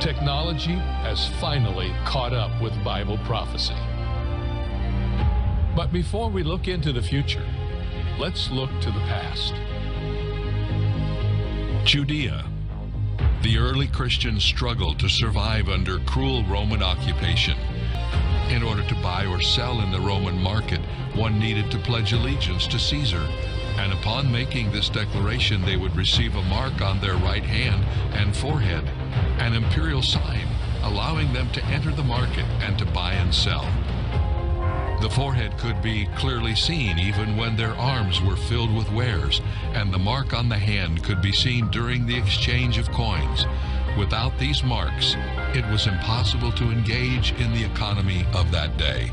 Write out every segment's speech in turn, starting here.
Technology has finally caught up with Bible prophecy. But before we look into the future, let's look to the past. Judea. The early Christians struggled to survive under cruel Roman occupation. In order to buy or sell in the Roman market, one needed to pledge allegiance to Caesar. And upon making this declaration, they would receive a mark on their right hand and forehead, an imperial sign, allowing them to enter the market and to buy and sell. The forehead could be clearly seen even when their arms were filled with wares, and the mark on the hand could be seen during the exchange of coins. Without these marks, it was impossible to engage in the economy of that day.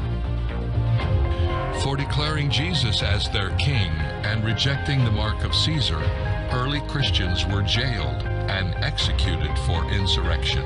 For declaring Jesus as their king and rejecting the mark of Caesar, early Christians were jailed and executed for insurrection.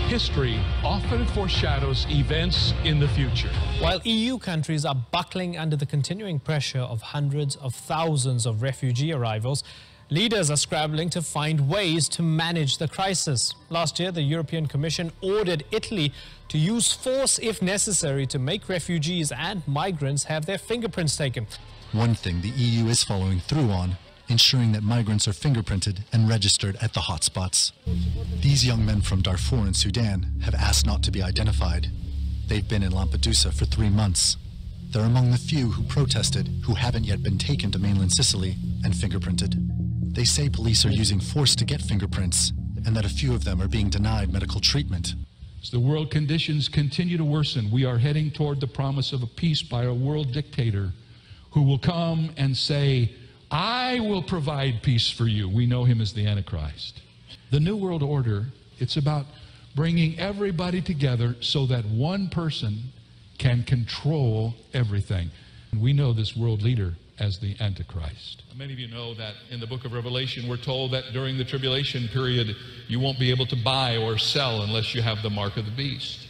History often foreshadows events in the future. While EU countries are buckling under the continuing pressure of hundreds of thousands of refugee arrivals, leaders are scrambling to find ways to manage the crisis. Last year, the European Commission ordered Italy to use force if necessary to make refugees and migrants have their fingerprints taken. One thing the EU is following through on, ensuring that migrants are fingerprinted and registered at the hotspots. These young men from Darfur and Sudan have asked not to be identified. They've been in Lampedusa for 3 months. They're among the few who protested who haven't yet been taken to mainland Sicily and fingerprinted. They say police are using force to get fingerprints and that a few of them are being denied medical treatment. As the world conditions continue to worsen, we are heading toward the promise of a peace by a world dictator who will come and say, I will provide peace for you. We know him as the Antichrist. The New World Order, it's about bringing everybody together so that one person can control everything. And we know this world leader as the Antichrist. Many of you know that in the book of Revelation, we're told that during the tribulation period, you won't be able to buy or sell unless you have the mark of the beast.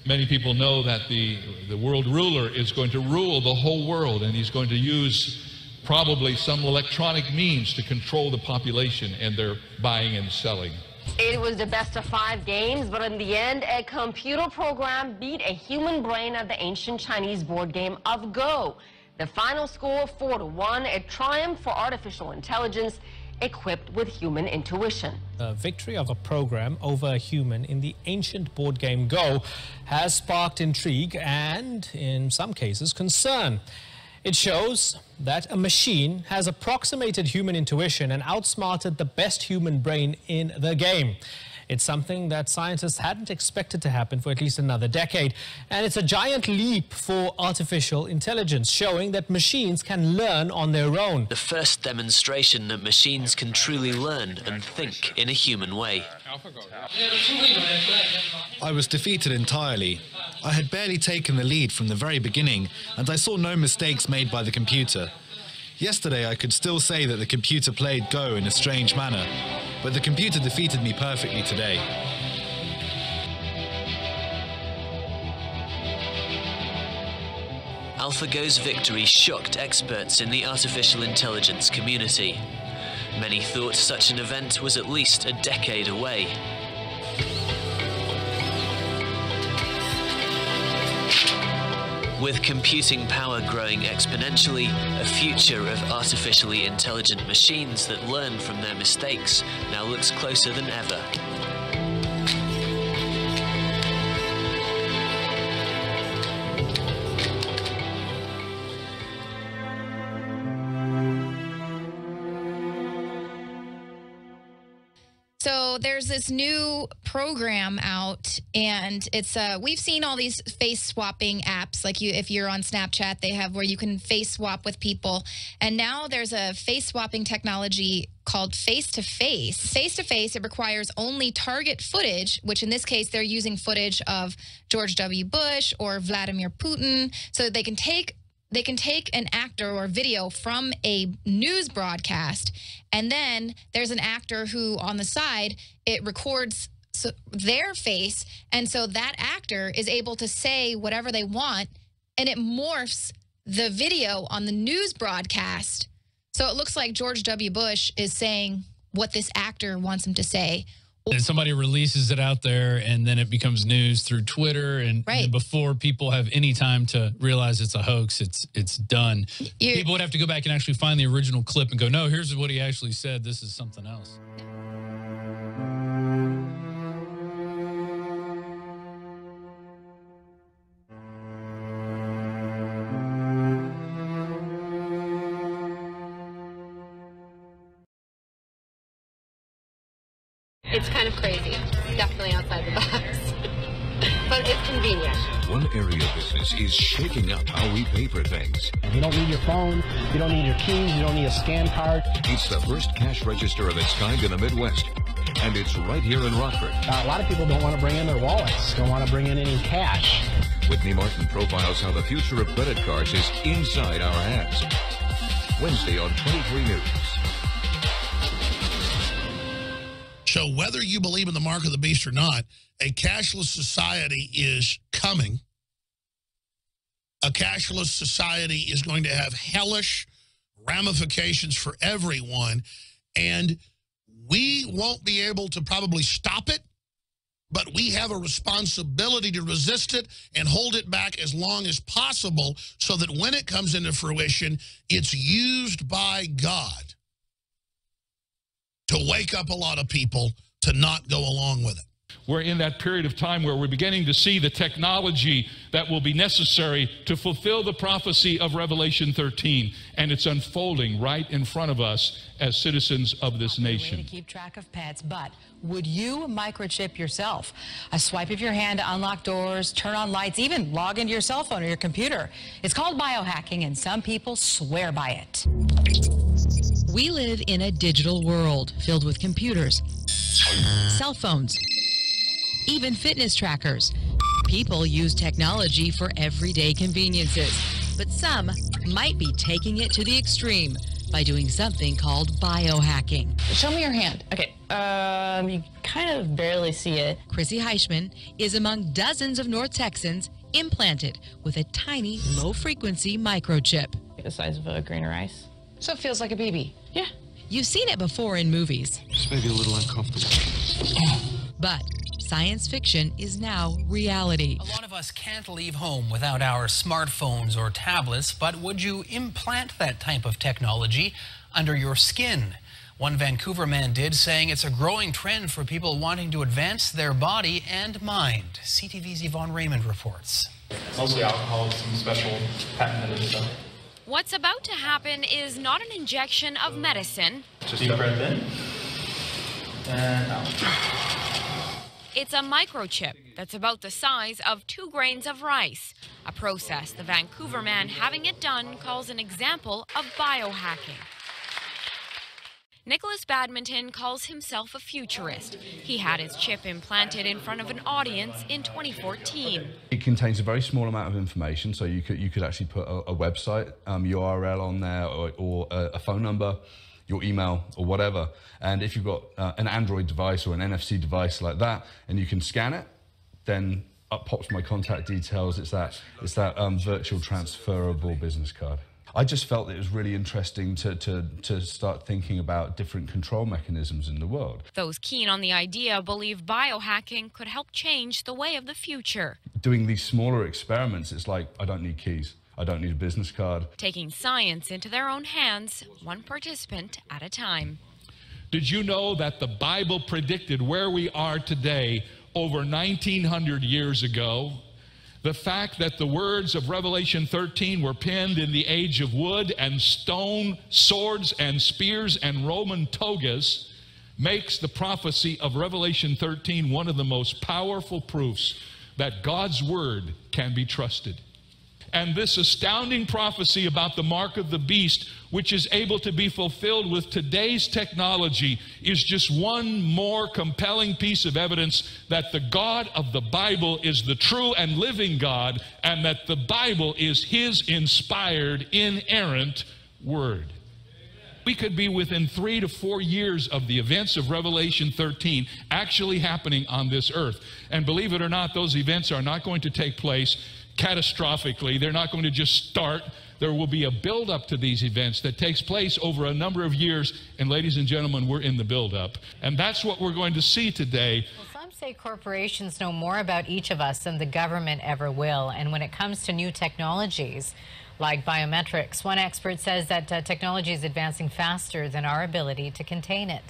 Many people know that the world ruler is going to rule the whole world, and he's going to use probably some electronic means to control the population and their buying and selling. It was the best of 5 games, but in the end, a computer program beat a human brain at the ancient Chinese board game of Go. The final score, 4-1, a triumph for artificial intelligence equipped with human intuition. The victory of a program over a human in the ancient board game Go has sparked intrigue and, in some cases, concern. It shows that a machine has approximated human intuition and outsmarted the best human brain in the game. It's something that scientists hadn't expected to happen for at least another decade. And it's a giant leap for artificial intelligence, showing that machines can learn on their own. The first demonstration that machines can truly learn and think in a human way. I was defeated entirely. I had barely taken the lead from the very beginning, and I saw no mistakes made by the computer. Yesterday, I could still say that the computer played Go in a strange manner, but the computer defeated me perfectly today. AlphaGo's victory shocked experts in the artificial intelligence community. Many thought such an event was at least a decade away. With computing power growing exponentially, a future of artificially intelligent machines that learn from their mistakes now looks closer than ever. So there's this new program out, and it's we've seen all these face swapping apps, like if you're on Snapchat, they have where you can face swap with people, and now there's a face swapping technology called face-to-face. Face-to-face, it requires only target footage, which in this case they're using footage of George W. Bush or Vladimir Putin, so they can take an actor or video from a news broadcast, and then there's an actor who on the side, it records their face, and so that actor is able to say whatever they want, and it morphs the video on the news broadcast. So it looks like George W. Bush is saying what this actor wants him to say. And somebody releases it out there, and then it becomes news through Twitter, and before people have any time to realize it's a hoax, it's done. People would have to go back and actually find the original clip and go, no, here's what he actually said. This is something else. It's kind of crazy. Definitely outside the box. But it's convenient. One area of business is shaking up how we pay for things. You don't need your phone, you don't need your keys, you don't need a scan card. It's the first cash register of its kind in the Midwest. And it's right here in Rockford. A lot of people don't want to bring in their wallets, don't want to bring in any cash. Whitney Martin profiles how the future of credit cards is inside our hands. Wednesday on 23 News. So whether you believe in the mark of the beast or not, a cashless society is coming. A cashless society is going to have hellish ramifications for everyone, and we won't be able to probably stop it, but we have a responsibility to resist it and hold it back as long as possible so that when it comes into fruition, it's used by God to wake up a lot of people to not go along with it. We're in that period of time where we're beginning to see the technology that will be necessary to fulfill the prophecy of Revelation 13, and it's unfolding right in front of us as citizens of this nation. To keep track of pets, but would you microchip yourself? A swipe of your hand to unlock doors, turn on lights, even log into your cell phone or your computer. It's called biohacking, and some people swear by it. We live in a digital world filled with computers, cell phones, even fitness trackers. People use technology for everyday conveniences, but some might be taking it to the extreme by doing something called biohacking. Show me your hand. Okay, you kind of barely see it. Chrissy Heischman is among dozens of North Texans implanted with a tiny, low-frequency microchip. The size of a grain of rice. So it feels like a baby. Yeah. You've seen it before in movies. This may be a little uncomfortable. But science fiction is now reality. A lot of us can't leave home without our smartphones or tablets, but would you implant that type of technology under your skin? One Vancouver man did, saying it's a growing trend for people wanting to advance their body and mind. CTV's Yvonne Raymond reports. Mostly alcohol, some special patented stuff. What's about to happen is not an injection of medicine. Just deep breath in and out. It's a microchip that's about the size of 2 grains of rice, a process the Vancouver man having it done calls an example of biohacking. Nicholas Badminton calls himself a futurist. He had his chip implanted in front of an audience in 2014. It contains a very small amount of information, so you could actually put a website URL on there, or a phone number, your email, or whatever. And if you've got an Android device or an NFC device like that, and you can scan it, then up pops my contact details. It's that virtual transferable business card. I just felt it was really interesting to start thinking about different control mechanisms in the world. Those keen on the idea believe biohacking could help change the way of the future. Doing these smaller experiments, it's like, I don't need keys. I don't need a business card. Taking science into their own hands, one participant at a time. Did you know that the Bible predicted where we are today over 1,900 years ago? The fact that the words of Revelation 13 were penned in the age of wood and stone, swords and spears and Roman togas makes the prophecy of Revelation 13 one of the most powerful proofs that God's word can be trusted. And this astounding prophecy about the mark of the beast, which is able to be fulfilled with today's technology, is just one more compelling piece of evidence that the God of the Bible is the true and living God, and that the Bible is His inspired, inerrant word. We could be within 3 to 4 years of the events of Revelation 13 actually happening on this earth. And believe it or not, those events are not going to take place catastrophically. They're not going to just start. There will be a build-up to these events that takes place over a number of years, and ladies and gentlemen, we're in the build-up. And that's what we're going to see today. Well, some say corporations know more about each of us than the government ever will. And when it comes to new technologies like biometrics, one expert says that technology is advancing faster than our ability to contain it.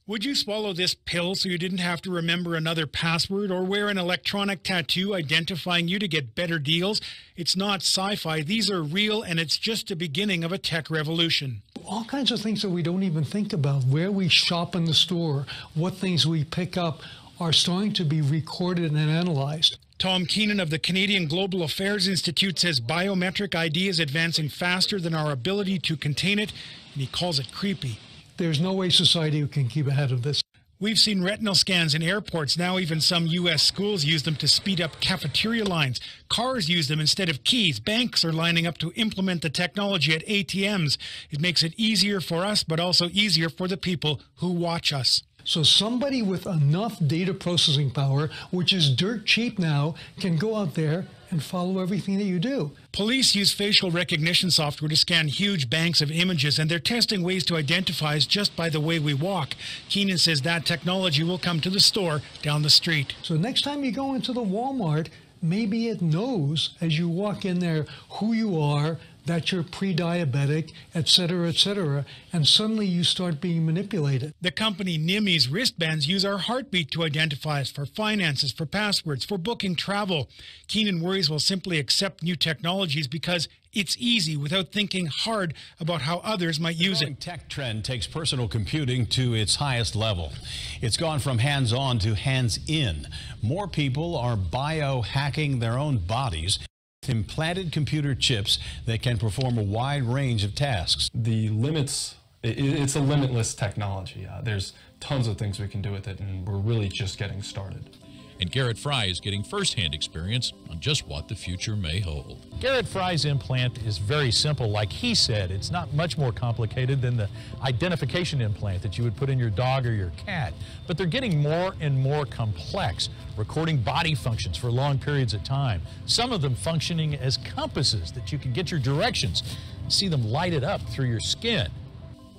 Would you swallow this pill so you didn't have to remember another password or wear an electronic tattoo identifying you to get better deals? It's not sci-fi. These are real, and it's just the beginning of a tech revolution. All kinds of things that we don't even think about, where we shop in the store, what things we pick up, are starting to be recorded and analyzed. Tom Keenan of the Canadian Global Affairs Institute says biometric ID is advancing faster than our ability to contain it, and he calls it creepy. There's no way society can keep ahead of this. We've seen retinal scans in airports. Now even some U.S. schools use them to speed up cafeteria lines. Cars use them instead of keys. Banks are lining up to implement the technology at ATMs. It makes it easier for us, but also easier for the people who watch us. So somebody with enough data processing power, which is dirt cheap now, can go out there and follow everything that you do. Police use facial recognition software to scan huge banks of images, and they're testing ways to identify us just by the way we walk. Keenan says that technology will come to the store down the street. So next time you go into the Walmart, maybe it knows as you walk in there who you are, that you're pre-diabetic, et cetera, and suddenly you start being manipulated. The company Nimi's wristbands use our heartbeat to identify us for finances, for passwords, for booking travel. Keenan worries we'll simply accept new technologies because it's easy without thinking hard about how others might use it. The tech trend takes personal computing to its highest level. It's gone from hands-on to hands-in. More people are biohacking their own bodies. Implanted computer chips that can perform a wide range of tasks. The limits, it's a limitless technology. There's tons of things we can do with it, and we're really just getting started. And Garrett Fry is getting first-hand experience on just what the future may hold. Garrett Fry's implant is very simple. Like he said, it's not much more complicated than the identification implant that you would put in your dog or your cat. But they're getting more and more complex, recording body functions for long periods of time. Some of them functioning as compasses that you can get your directions, see them lighted up through your skin.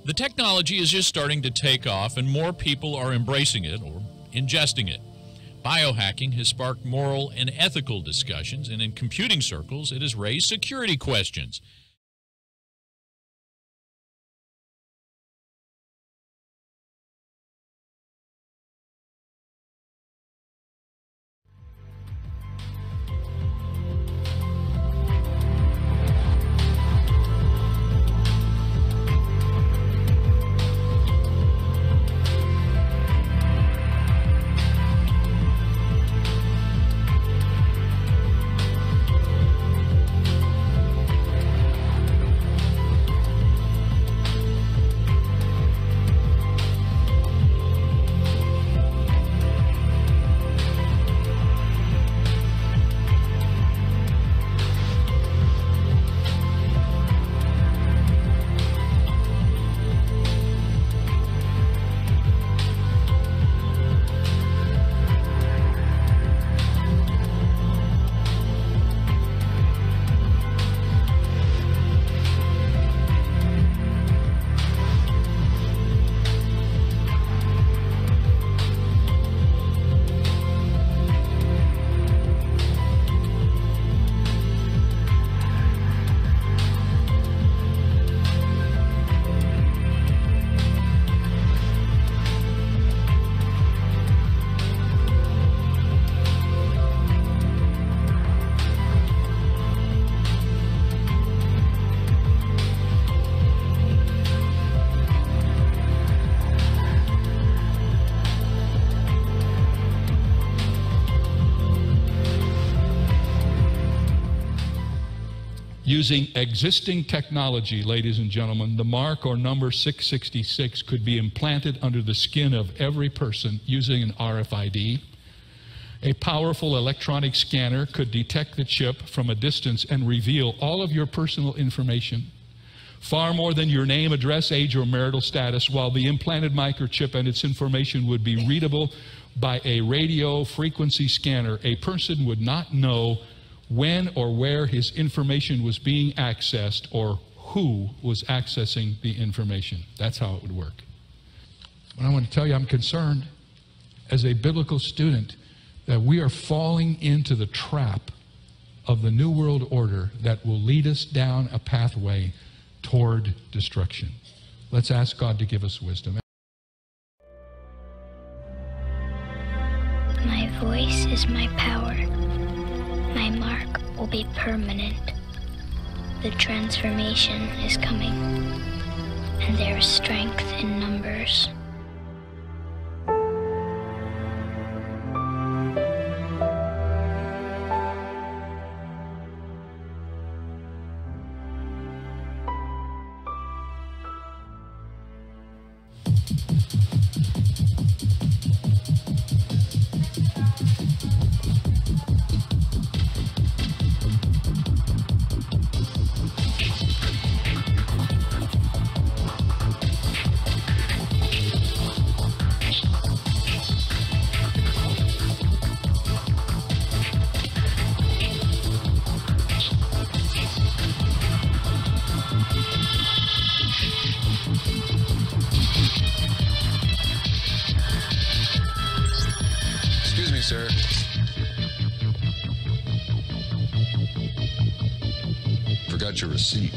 The technology is just starting to take off, and more people are embracing it or ingesting it. Biohacking has sparked moral and ethical discussions, and in computing circles, it has raised security questions. Using existing technology, ladies and gentlemen, the mark or number 666 could be implanted under the skin of every person using an RFID. A powerful electronic scanner could detect the chip from a distance and reveal all of your personal information, far more than your name, address, age, or marital status, while the implanted microchip and its information would be readable by a radio frequency scanner. A person would not know when or where his information was being accessed or who was accessing the information. That's how it would work. But I want to tell you, I'm concerned as a biblical student that we are falling into the trap of the New World Order that will lead us down a pathway toward destruction. Let's ask God to give us wisdom. My voice is my power. My mark will be permanent. The transformation is coming, and there is strength in numbers. Excuse me, sir. Forgot your receipt.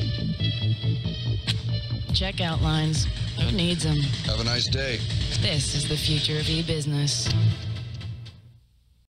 Checkout lines. Who needs them? Have a nice day. This is the future of e-business.